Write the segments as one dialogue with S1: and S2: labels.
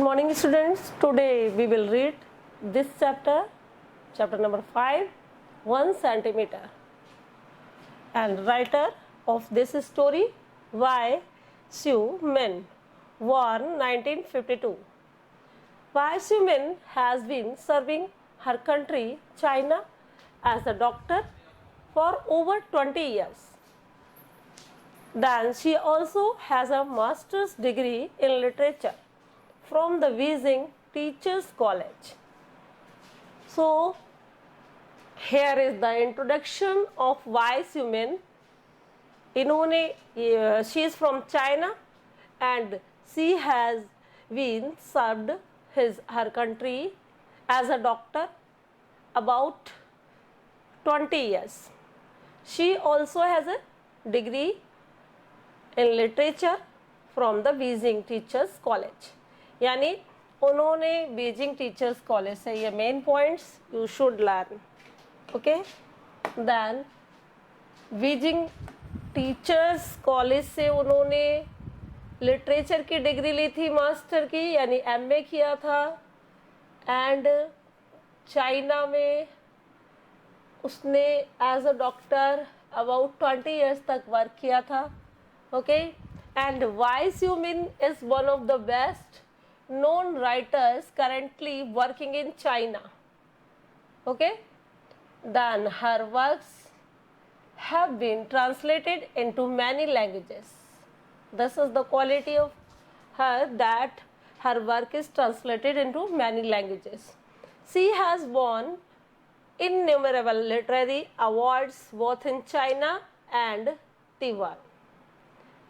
S1: Good morning students. Today we will read this chapter number 5, 1 centimeter. And writer of this story, Y. Xiu Min, born 1952. Y. Xiu Min has been serving her country, China, as a doctor for over 20 years. Then she also has a master's degree in literature from the Beijing Teachers College. So, here is the introduction of Y. Xiu Min. She is from China and she has been served her country as a doctor about 20 years. She also has a degree in literature from the Beijing Teachers College. यानी उन्होंने Beijing teachers college से ये main points you should learn. Okay, then Beijing teachers college से उन्होंने literature की degree ली थी, master की यानी एमए किया था. एंड चाइना में उसने as a doctor about 20 years तक वर्क किया था. Okay, and Bi Shumin is one of the best known writers currently working in China. Okay, then her works have been translated into many languages. This is the quality of her, that her work is translated into many languages. She has won innumerable literary awards both in China and Taiwan.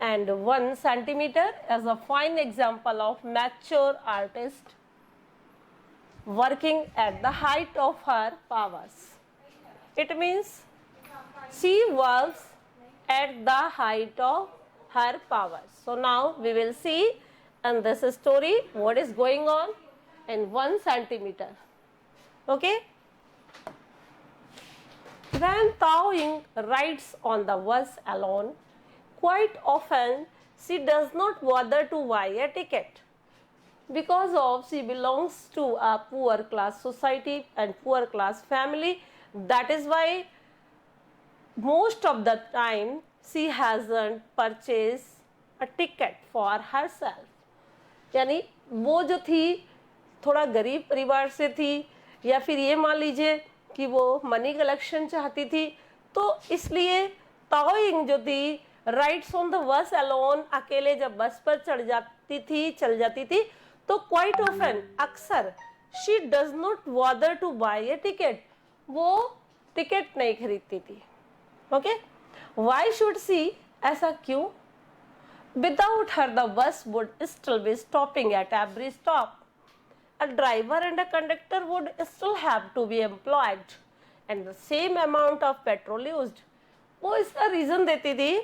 S1: And 1 centimeter is a fine example of mature artist working at the height of her powers. It means she works at the height of her powers. So now we will see in this story what is going on in 1 centimeter. Okay. When Tao Ying rides on the bus alone, quite often she does not bother to buy a ticket because of she belongs to a poor class society and poor class family. That is why most of the time she hasn't purchased a ticket for herself. यानी वो जो थी थोड़ा गरीब परिवार से थी, या फिर ये मान लीजिए कि वो मनी कलेक्शन चाहती थी, तो इसलिए ताओ यिंग जो थी rides on the bus alone, अकेले जब बस पर चल जाती थी तो क्वाइट ऑफन अक्सर she does not bother to buy a ticket, वो टिकट नहीं खरीदती थी. ओके, व्हाई शुड सी, ऐसा क्यों? Without her the bus would still be stopping at every stop. A driver and a conductor would still have to be employed and the same amount of petrol used. वो इसका reason देती थी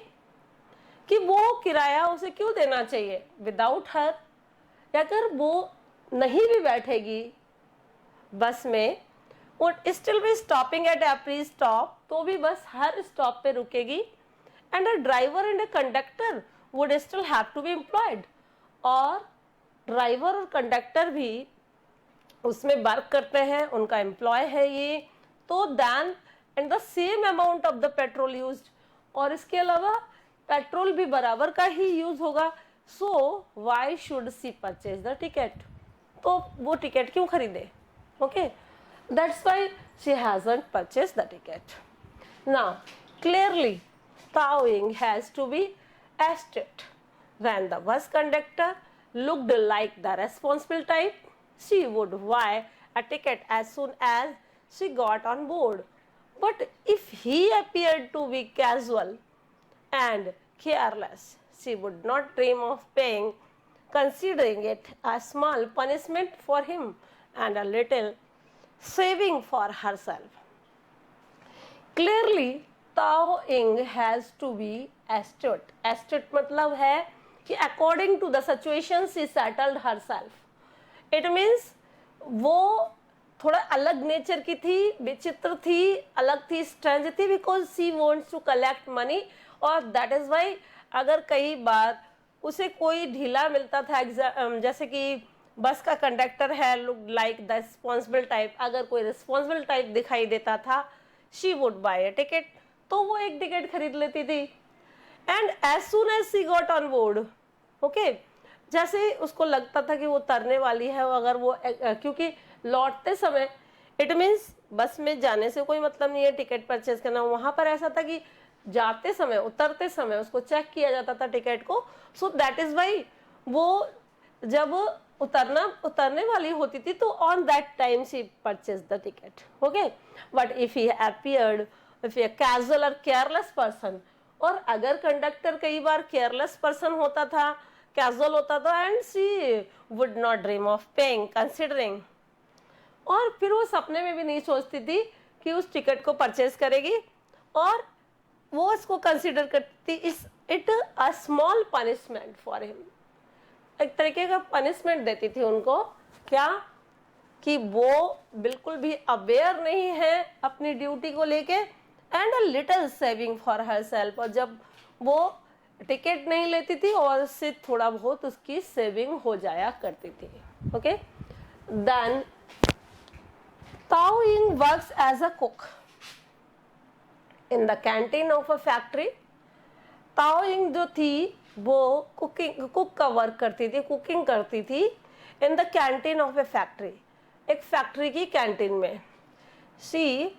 S1: कि वो किराया उसे क्यों देना चाहिए. विदाउट हर, अगर वो नहीं भी बैठेगी बस में, वो स्टिल भी स्टॉपिंग एट एवरी स्टॉप, तो भी बस हर स्टॉप पे रुकेगी. And a driver and a conductor would still have to be employed, और ड्राइवर और कंडक्टर भी उसमें वर्क करते हैं, उनका एम्प्लॉय है ये. तो then and the same amount of the petrol used, और इसके अलावा पेट्रोल भी बराबर का ही यूज होगा. So why should she purchase the ticket, तो वो टिकट क्यों खरीदे. Okay, that's why she hasn't purchase the ticket. Now clearly Taoying has to be arrested. When the bus conductor looked like the responsible type, she would buy a ticket as soon as she got on board. But if he appeared to be casual and careless, she would not dream of paying, considering it a small punishment for him and a little saving for herself. Clearly, Tao Ying has to be astute. Astute मतलब है कि according to the situation she settled herself. It means वो थोड़ा अलग nature की थी, विचित्र थी, अलग थी, स्ट्रेंज थी, because she wants to collect money. और दैट इज वाई अगर कई बार उसे कोई ढीला मिलता था, जैसे कि बस का कंडक्टर है look like the responsible type, अगर कोई रिस्पॉन्सिबल टाइप दिखाई देता था, she would buy a ticket, तो वो एक टिकट खरीद लेती थी। And as soon as she got on board, okay, जैसे उसको लगता था कि वो उतरने वाली है, अगर वो क्योंकि लौटते समय, इट मीन्स बस में जाने से कोई मतलब नहीं है टिकट परचेज करना, वहां पर ऐसा था कि जाते समय उतरते समय उसको चेक किया जाता था टिकट को, सो दैट इज वाई वो जब उतरने वाली होती थी तो on that time she purchase the ticket, okay. But if he appeared, if a casual और केयरलेस पर्सन, और अगर कंडक्टर कई बार केयरलेस पर्सन होता था, कैजुअल होता था, and she would not dream of paying considering, और फिर वो सपने में भी नहीं सोचती थी कि उस टिकट को परचेज करेगी, और वो इसको कंसिडर करती, is it a small punishment for him, एक तरीके का पनिशमेंट देती थी उनको, क्या कि वो बिल्कुल भी अवेयर नहीं है अपनी ड्यूटी को लेके, and a little saving for her self, और जब वो टिकट नहीं लेती थी और उससे थोड़ा बहुत उसकी सेविंग हो जाया करती थी, okay. Then Tao Ying works as a cook in the canteen of a factory. Tao Ying जो थी वो कुक का वर्क करती थी, कुकिंग करती थी in the canteen of a factory, एक फैक्ट्री की कैंटीन में। She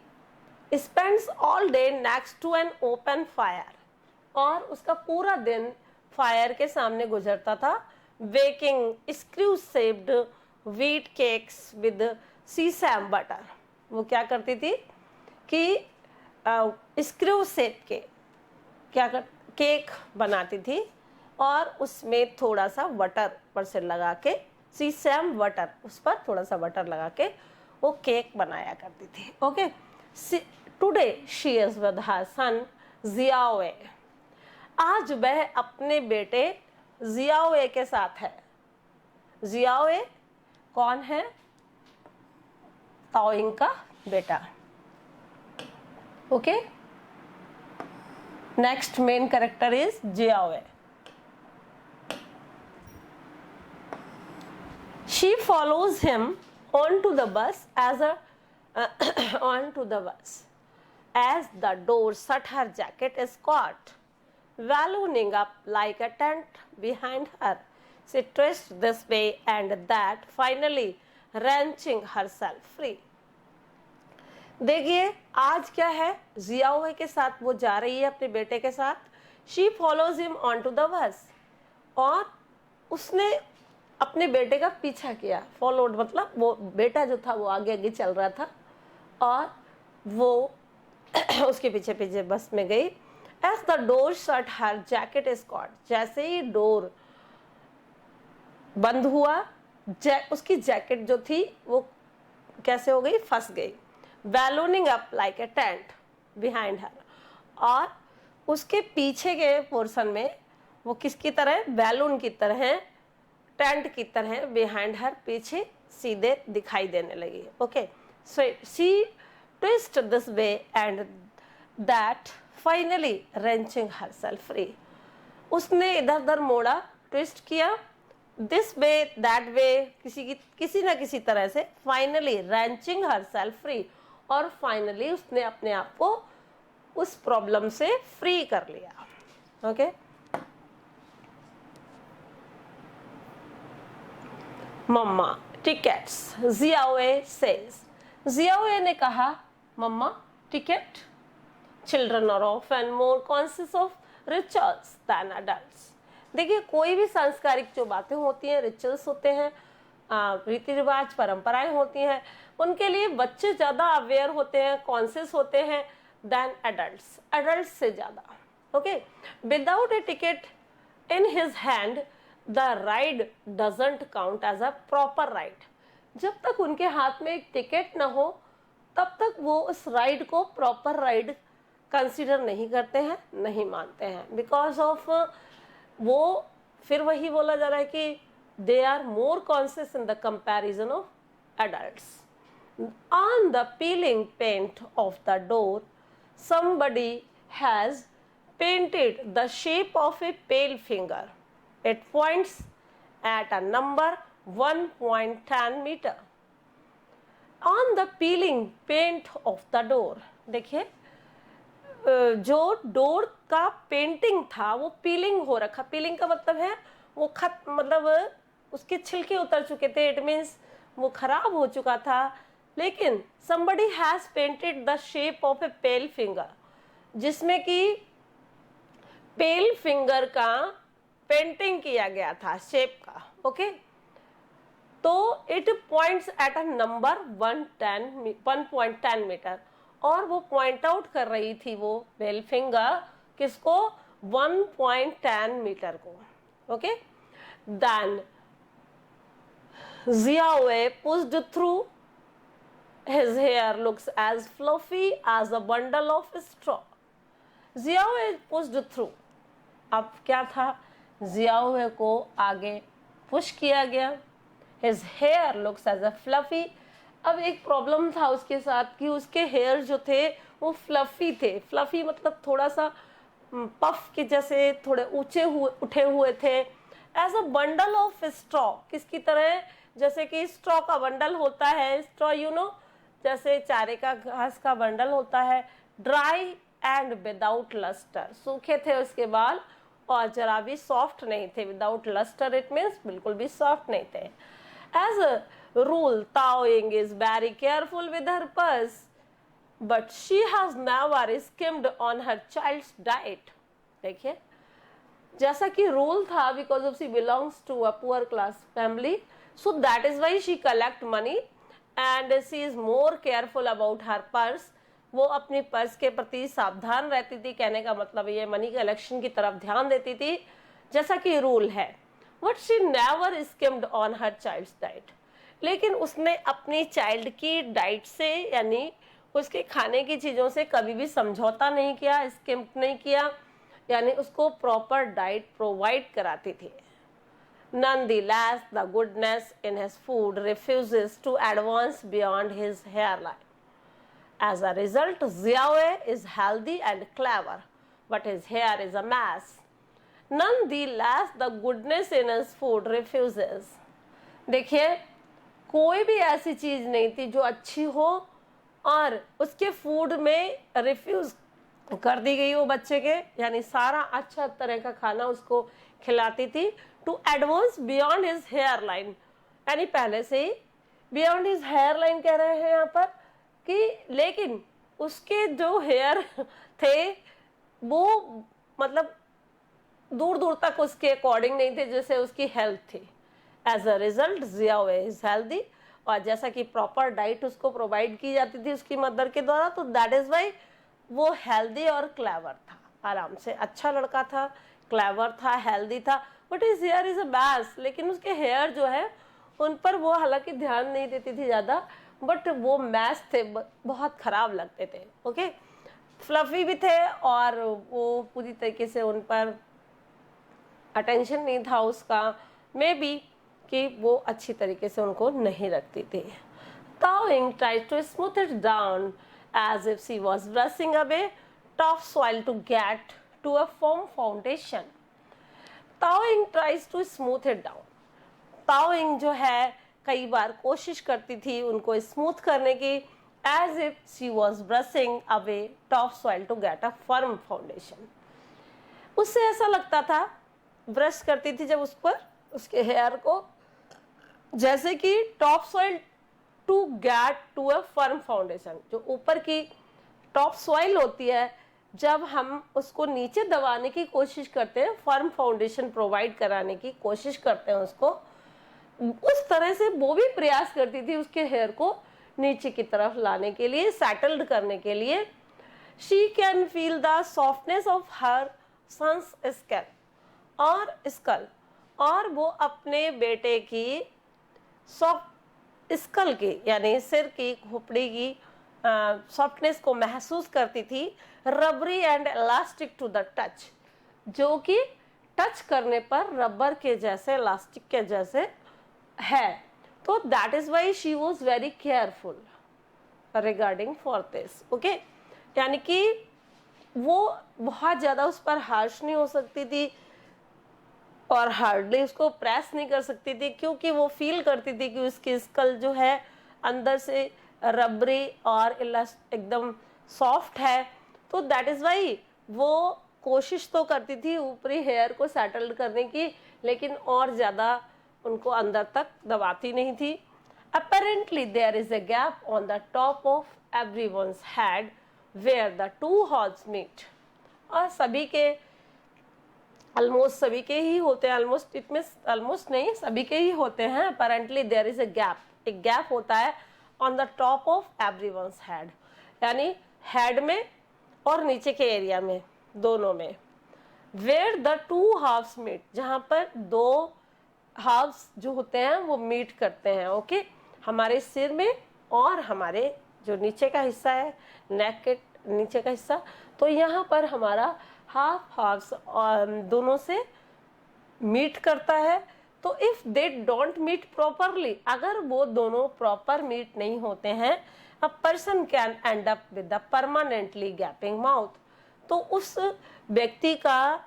S1: spends all day next to an open fire, और उसका पूरा दिन फायर के सामने गुजरता था, baking screw shaped wheat cakes with sesame butter. वो क्या करती थी कि स्क्रू शेप के केक बनाती थी, और उसमें थोड़ा सा बटर पर से लगा के, सीसैम बटर, उस पर थोड़ा सा बटर लगा के वो केक बनाया करती थी, okay. Today she is with her son Xiaoe, आज वह अपने बेटे जियाओए के साथ है। जियाओए कौन है? ताओइंग का बेटा, okay. Next main character is Xiaoe. She follows him onto the bus as the door shut. Her jacket is caught, ballooning up like a tent behind her. She twists this way and that, finally wrenching herself free. देखिए आज क्या है, जियाओए के साथ वो जा रही है अपने बेटे के साथ। She follows him onto the bus, और उसने अपने बेटे का पीछा किया। फॉलोड मतलब वो बेटा जो था वो आगे आगे चल रहा था, और वो उसके पीछे पीछे बस में गई। As the door shut her jacket is caught, जैसे ही डोर बंद हुआ, उसकी जैकेट जो थी वो कैसे हो गई, फंस गई। Ballooning up like a tent behind her, और उसके पीछे के पोर्शन में वो किसकी तरह, बैलून की तरह, टेंट की तरह बिहाइंड हर, पीछे सीधे दिखाई देने लगी, okay. So she twist this way and that, finally wrenching herself free. उसने इधर उधर मोड़ा, ट्विस्ट किया, दिस वे दैट वे, किसी ना किसी तरह से, फाइनली रेंचिंग हरसेल्फ फ्री, और फाइनली उसने अपने आप को उस प्रॉब्लम से फ्री कर लिया, okay. Mama tickets, Xiaoe says, Xiaoe ने कहा, mama ticket. Children are often more conscious of rituals than adults. देखिए कोई भी सांस्कारिक जो बातें होती हैं, रिचुअल्स होते हैं, रीति रिवाज परंपराएं होती हैं, उनके लिए बच्चे ज़्यादा अवेयर होते हैं, कॉन्शियस होते हैं दैन एडल्ट्स, एडल्ट्स से ज़्यादा, okay. Without a ticket in his hand the ride doesn't count as a proper ride. जब तक उनके हाथ में एक टिकट ना हो तब तक वो उस राइड को प्रॉपर राइड कंसीडर नहीं करते हैं, नहीं मानते हैं, बिकॉज ऑफ वो फिर वही बोला जा रहा है कि they are more conscious in the comparison of adults. On the peeling paint off the door somebody has painted the shape of a pale finger. It points at a number 1.10 metre. On the peeling paint off the door, देखिए जो door का painting था वो piling हो रखा। Piling का मतलब है वो मतलब उसके छिलके उतर चुके थे, इट मीन्स वो खराब हो चुका था। लेकिन somebody has painted the shape of a pale finger, जिसमें कि पेल फिंगर का पेंटिंग किया गया था, शेप का। ओके, तो it points at a number 1.10 metre, और वो पॉइंट आउट कर रही थी वो पेल फिंगर किसको, 1.10 मीटर को। Okay, then Xiaowei pushed through. His hair looks as fluffy as a bundle of straw. Xiaowei pushed through. अब क्या था, Xiaowei को आगे पुश किया गया। His hair looks as a fluffy. अब एक प्रॉब्लम था उसके साथ कि उसके हेयर जो थे वो फ्लफी थे। फ्लफी मतलब थोड़ा सा पफ के जैसे थोड़े ऊंचे हुए उठे हुए थे। As a bundle of straw, किसकी तरह, जैसे कि स्ट्रॉ का बंडल होता है, स्ट्रॉ यू नो, जैसे चारे का घास का बंडल होता है। ड्राई एंड विदाउट लस्टर, सूखे थे उसके बाल और जरा भी सॉफ्ट नहीं थे। विदाउट लस्टर इट मीन्स बिल्कुल भी सॉफ्ट नहीं थे। As a rule Tao Ying is very careful with her purse, but she has never skimmed on her child's diet. देखिए, जैसा कि रूल था, because of she belongs to a poor class family, so that is why she collect money and she is more careful about her purse. वो अपनी purse के प्रति सावधान रहती थी, कहने का मतलब ये मनी कलेक्शन की तरफ ध्यान देती थी, जैसा कि रूल है। But she never skimmed on her child's diet. लेकिन उसने अपनी चाइल्ड की डाइट से, यानी उसके खाने की चीज़ों से कभी भी समझौता नहीं किया, स्किम्प नहीं किया, यानी उसको प्रॉपर डाइट प्रोवाइड कराती थी। Nonetheless, the goodness in his food refuses to advance beyond his hairline. As a result, Xiaowei is healthy and clever, but his hair is a mess. Nonetheless, the goodness in his food refuses. देखिए, कोई भी ऐसी चीज़ नहीं थी जो अच्छी हो और उसके फूड में रिफ्यूज कर दी गई वो बच्चे के, यानी सारा अच्छा तरह का खाना उसको खिलाती थी। To advance beyond his hairline, यानी पहले से ही बियॉन्ड हिज हेयर लाइन कह रहे हैं यहाँ पर कि, लेकिन उसके जो हेयर थे वो मतलब दूर दूर तक उसके अकॉर्डिंग नहीं थे जैसे उसकी हेल्थ थी। As a result Xiaowei is healthy, और जैसा कि प्रॉपर डाइट उसको प्रोवाइड की जाती थी उसकी मदर के द्वारा, तो दैट इज वाई वो हेल्दी और क्लेवर था। आराम से अच्छा लड़का था, क्लेवर था, हेल्दी था। But his hair is a bass, लेकिन उसके हेयर जो है उन पर वो हालांकि ध्यान नहीं देती थी ज़्यादा, बट वो मैस थे, बहुत ख़राब लगते थे। ओके, फ्लफी भी थे और वो पूरी तरीके से उन पर अटेंशन नहीं था उसका, मे बी कि वो अच्छी तरीके से उनको नहीं रखती थी। Tao Ying tried to smooth it down as if she was brushing away topsoil to get to a firm foundation. Tao Ying tries to smooth it down. Tao Ying जो है कई बार कोशिश करती थी उनको स्मूथ करने की, as if she was brushing away topsoil to get a firm foundation. उससे ऐसा लगता था, ब्रश करती थी जब उस पर उसके हेयर को, जैसे कि topsoil to get to a firm foundation. जो ऊपर की टॉप सॉइल होती है, जब हम उसको नीचे दबाने की कोशिश करते हैं, फर्म फाउंडेशन प्रोवाइड कराने की कोशिश करते हैं उसको, उस तरह से वो भी प्रयास करती थी उसके हेयर को नीचे की तरफ लाने के लिए, सेटल्ड करने के लिए। She can feel the softness of her son's skull, और वो अपने बेटे की सॉफ्ट स्कल की, यानी सिर की खोपड़ी की सॉफ्टनेस को महसूस करती थी। Rubbery and elastic to the touch, जो कि टच करने पर रबर के जैसे, इलास्टिक के जैसे है। तो that is why she was very careful regarding for this. Okay, यानी कि वो बहुत ज़्यादा उस पर हार्श नहीं हो सकती थी, और हार्डली उसको प्रेस नहीं कर सकती थी, क्योंकि वो फील करती थी कि उसकी स्कल जो है अंदर से रबरी और एकदम सॉफ्ट है। तो दैट इज़ वाई वो कोशिश तो करती थी ऊपरी हेयर को सेटल करने की, लेकिन और ज़्यादा उनको अंदर तक दबाती नहीं थी। Apparently there is a gap on the top of everyone's head where the two halves meet. और सभी के ऑलमोस्ट सभी के ही होते हैं, ऑलमोस्ट इट मीन्स ऑलमोस्ट नहीं, सभी के ही होते हैं। Apparently there is a gap, एक गैप होता है on the top of everyone's head, यानी हेड में और नीचे के एरिया में, दोनों में। Where the two halves meet, जहाँ पर दो हाफ्स जो होते हैं वो मीट करते हैं। ओके, हमारे सिर में और हमारे जो नीचे का हिस्सा है, नेक के नीचे का हिस्सा, तो यहाँ पर हमारा हाफ्स दोनों से मीट करता है। तो if they don't meet properly, अगर वो दोनों प्रॉपर मीट नहीं होते हैं, a person can end up with the permanently gaping mouth. तो उस व्यक्ति का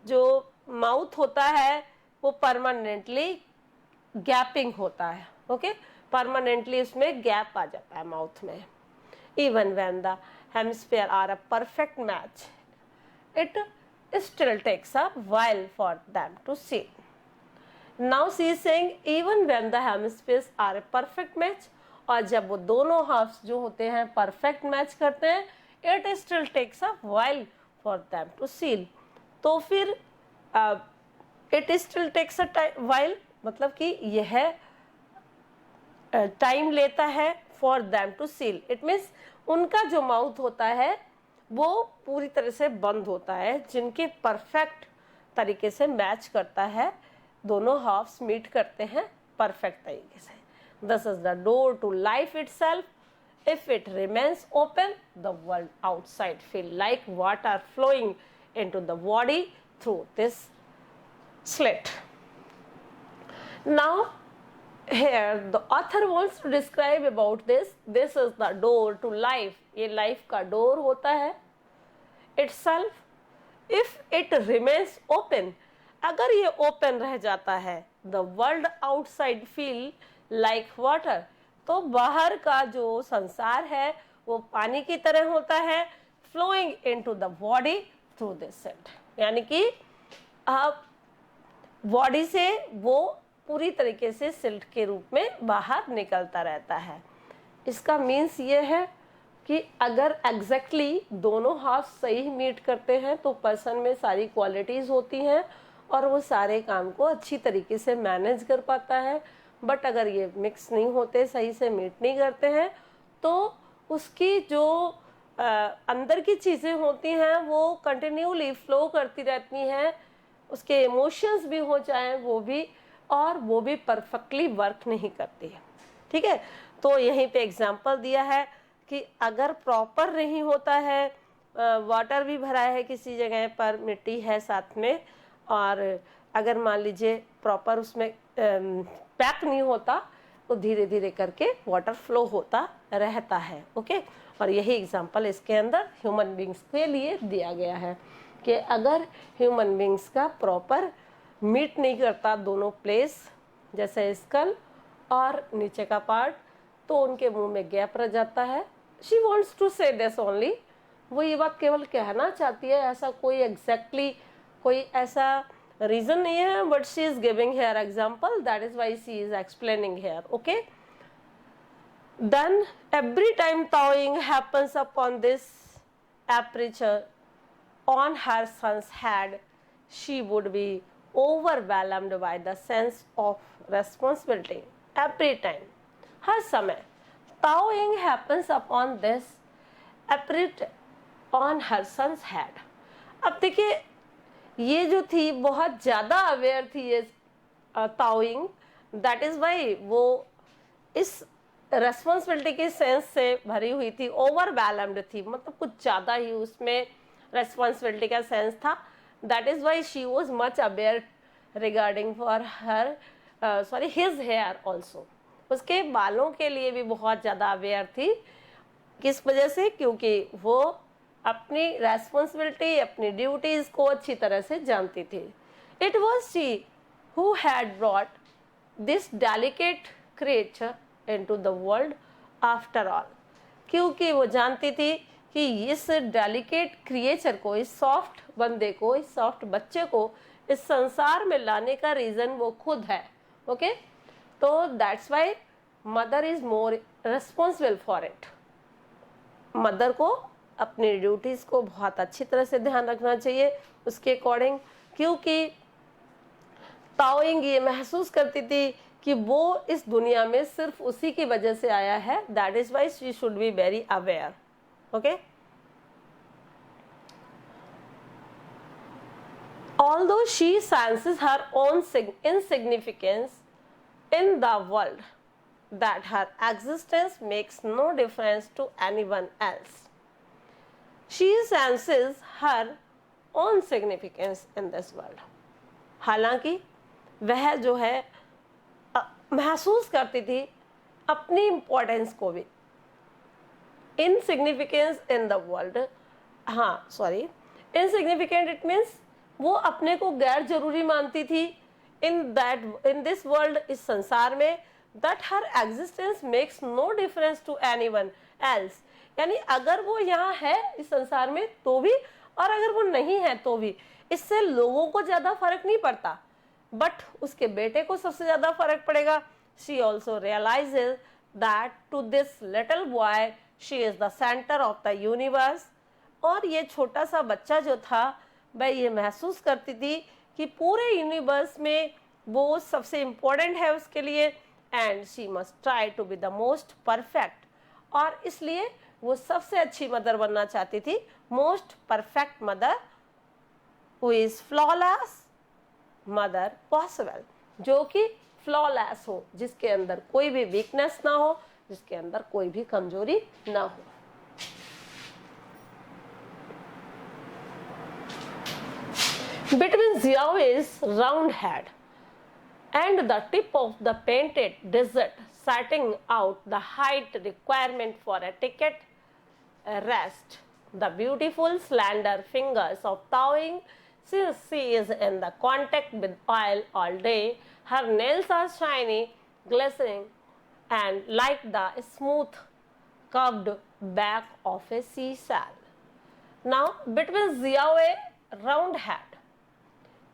S1: जो माउथ होता है वो परमानेंटली गैपिंग होता है। ओके, परमानेंटली उसमें गैप आ जाता है माउथ में। Even when the hemisphere are a perfect match, it still takes a while for them to see. Now she is saying even when the hemispheres are a perfect match, और जब वो दोनों halves जो होते हैं perfect match करते हैं, it still takes a while for them to seal. तो फिर it still takes a while मतलब कि यह टाइम लेता है for them to seal. It means उनका जो माउथ होता है वो पूरी तरह से बंद होता है, जिनके परफेक्ट तरीके से मैच करता है, दोनों हाफ्स मीट करते हैं परफेक्ट तरीके से। This is the door to life itself. If it remains open, the world outside feel like water flowing into the body through this slit. Now here the author wants to describe about this is the door to life, ये life का door होता है itself. if it remains open, अगर ये open रह जाता है, the world outside feel like water, तो बाहर का जो संसार है वो पानी की तरह होता है, flowing into the body through this set, यानी कि बॉडी से वो पूरी तरीके से सिल्ट के रूप में बाहर निकलता रहता है। इसका मीन्स ये है कि अगर एग्जैक्टली दोनों हाफ सही मीट करते हैं तो पर्सन में सारी क्वालिटीज़ होती हैं और वो सारे काम को अच्छी तरीके से मैनेज कर पाता है। बट अगर ये मिक्स नहीं होते, सही से मीट नहीं करते हैं, तो उसकी जो अंदर की चीज़ें होती हैं वो कंटिन्यूली फ्लो करती रहती हैं, उसके इमोशंस भी हो जाएं वो भी, और वो भी परफेक्टली वर्क नहीं करती है। ठीक है, तो यहीं पे एग्जांपल दिया है कि अगर प्रॉपर नहीं होता है, वाटर भी भरा है किसी जगह पर, मिट्टी है साथ में, और अगर मान लीजिए प्रॉपर उसमें पैक नहीं होता, तो धीरे धीरे करके वाटर फ्लो होता रहता है। ओके, और यही एग्जांपल इसके अंदर ह्यूमन बींग्स के लिए दिया गया है कि अगर ह्यूमन बींग्स का प्रॉपर मीट नहीं करता दोनों प्लेस, जैसे स्कल और नीचे का पार्ट, तो उनके मुंह में गैप रह जाता है। शी वॉन्ट्स टू से दिस ओनली, वो ये बात केवल कहना चाहती है, ऐसा कोई एग्जैक्टली कोई ऐसा रीजन नहीं है, but she is giving hair example, that is why she is explaining hair. Okay, then every time thawing happens upon this aperture on her son's head, she would be overwhelmed by the sense of responsibility. Every time, हर समय thawing happens upon this aperture on her son's head. अब देखिए, ये जो थी बहुत ज़्यादा aware थी ये thawing, दैट इज़ वाई वो इस रेस्पॉन्सिबिलिटी के सेंस से भरी हुई थी, ओवरवेलम्ड थी, मतलब कुछ ज़्यादा ही उसमें रेस्पॉन्सिबिलिटी का सेंस था। That is why she was much aware regarding for her his hair also, उसके बालों के लिए भी बहुत ज़्यादा अवेयर थी। किस वजह से? क्योंकि वो अपनी रेस्पॉन्सिबिलिटी, अपनी ड्यूटीज़ को अच्छी तरह से जानती थी। It was she who had brought this delicate creature into the world after all. क्योंकि वो जानती थी कि इस डेलिकेट क्रिएचर को, इस सॉफ्ट बंदे को, इस सॉफ्ट बच्चे को इस संसार में लाने का रीजन वो खुद है. ओके, तो that's why mother is more responsible for it. Mother को अपनी ड्यूटीज को बहुत अच्छी तरह से ध्यान रखना चाहिए उसके अकॉर्डिंग, क्योंकि ताओइंग ये महसूस करती थी कि वो इस दुनिया में सिर्फ उसी की वजह से आया है. That is why she should be very aware. Okay, although she senses her own insignificance in the world, that her existence makes no difference to anyone else. She senses her own significance in this world. हालांकि वह जो है महसूस करती थी अपनी importance को भी. इनसिग्निफिकेंस इन द वर्ल्ड, हाँ सॉरी, इनसिग्निफिकेंट इट मीन्स वो अपने को गैर जरूरी मानती थी इन दिस वर्ल्ड, इस संसार में. That her existence makes no difference to anyone else. यानी अगर वो यहाँ है इस संसार में तो भी, और अगर वो नहीं है तो भी, इससे लोगों को ज्यादा फर्क नहीं पड़ता, बट उसके बेटे को सबसे ज्यादा फर्क पड़ेगा. She also realises that to this little boy she is the centre of the universe. और ये छोटा सा बच्चा जो था वह ये महसूस करती थी कि पूरे यूनिवर्स में वो सबसे इम्पोर्टेंट है उसके लिए. And she must try to be the most perfect. और इसलिए वो सबसे अच्छी मदर बनना चाहती थी, most perfect mother who is flawless mother possible, जो कि फ्लॉलेस हो, जिसके अंदर कोई भी वीकनेस ना हो, जिसके अंदर कोई भी कमजोरी ना हो. Between Xiao's round head and the tip of the painted desert, setting out the height requirement for a ticket, rest the beautiful slender fingers of Taoying. Since she is in the contact with oil all day, her nails are shiny, glistening, and like the smooth curved back of a seashell. Now, between Xiao's round head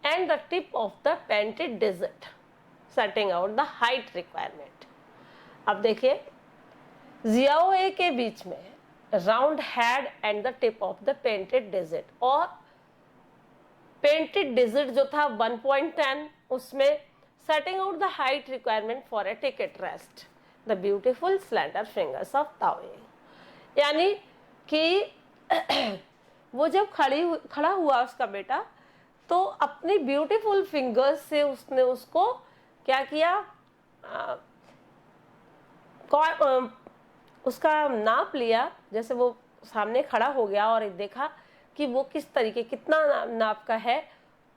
S1: and the tip of the painted desert, setting out the height requirement. अब देखिए, Xiaoe के बीच में round head and the tip of the painted desert, और painted desert जो था 1.10, उसमें setting out the height requirement for a ticket rest the beautiful slender fingers of Taoying. यानी कि वो जब खड़ा हुआ उसका बेटा, तो अपनी ब्यूटीफुल फिंगर्स से उसने उसको क्या किया, उसका नाप लिया. जैसे वो सामने खड़ा हो गया और देखा कि वो किस तरीके, कितना नाप का है,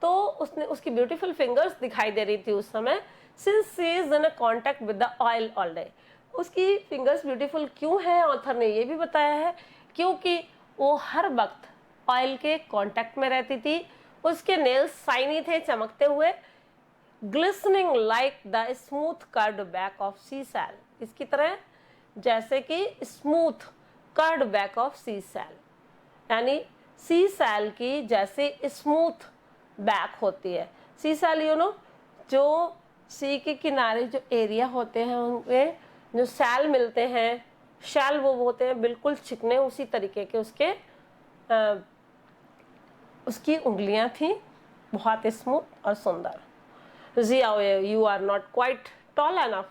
S1: तो उसने उसकी ब्यूटीफुल फिंगर्स दिखाई दे रही थी उस समय. Since she is in contact with the oil all day. उसकी फिंगर्स ब्यूटीफुल क्यों है, ऑथर ने ये भी बताया है, क्योंकि वो हर वक्त ऑयल के कॉन्टेक्ट में रहती थी. उसके नेल्स शाइनी थे, चमकते हुए, glistening like the smooth curved back of seashell, इसकी तरह जैसे कि smooth curved back of seashell, यानी सी सेल की जैसे स्मूथ बैक होती है. सी सेल यू नो, जो सी के किनारे जो एरिया होते हैं उनमें जो सेल मिलते हैं, शैल वो होते हैं बिल्कुल चिकने, उसी तरीके के उसके उसकी उंगलियां थी, बहुत स्मूथ और सुंदर. Xiaoe, you are not quite tall enough,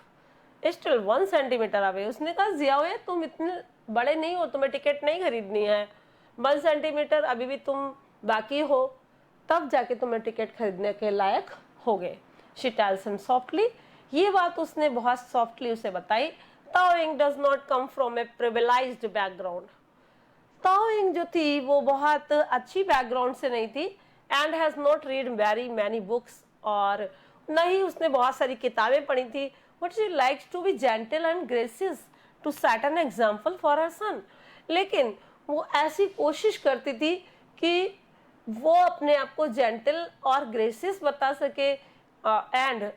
S1: still 1 centimetre away. उसने कहा जियाओए तुम इतने बड़े नहीं हो, तुम्हें टिकट नहीं खरीदनी है, 1 सेंटीमीटर अभी भी तुम बाकी हो, तब जाके तुम्हें टिकट खरीदने के लायक हो गए. शी टेल्स हिम सॉफ्टली, ये बात उसने बहुत सॉफ्टली उसे बताई. Taoying does not come from a privileged background. Taoying जो थी वो बहुत अच्छी बैकग्राउंड से नहीं थी, and has not read very many books, और न ही उसने बहुत सारी किताबें पढ़ी थी. But she likes to be gentle and gracious to set an example for her son. लेकिन वो ऐसी कोशिश करती थी कि वो अपने आप को जेंटल और ग्रेसियस बता सके एंड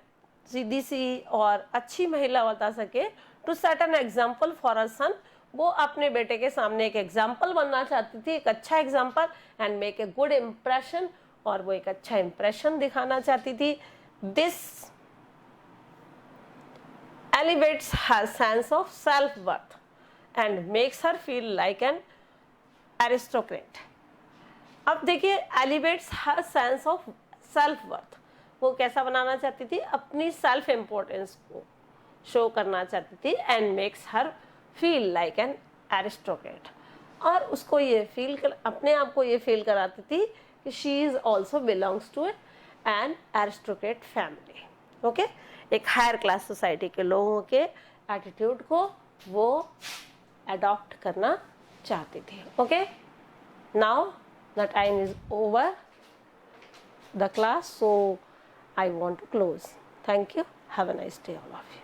S1: सीधी सी और अच्छी महिला बता सके, to set an example for a son, वो अपने बेटे के सामने एक एग्जाम्पल बनना चाहती थी, एक अच्छा example, and make a good impression, और वो एक अच्छा इम्प्रेशन दिखाना चाहती थी. This elevates her sense of self worth and makes her feel like an aristocrat. अब देखिए, elevates her sense of self worth, वो कैसा बनाना चाहती थी, अपनी सेल्फ इम्पोर्टेंस को शो करना चाहती थी, and makes her feel like an aristocrat, और उसको ये फील कर, अपने आप को ये फील कराती थी कि she is also belongs to an aristocrat family. Okay, एक हायर क्लास सोसाइटी के लोगों के एटीट्यूड को वो अडॉप्ट करना चाहती थी. Okay, now the time is over the class, so I want to close. Thank you. Have a nice day all of you.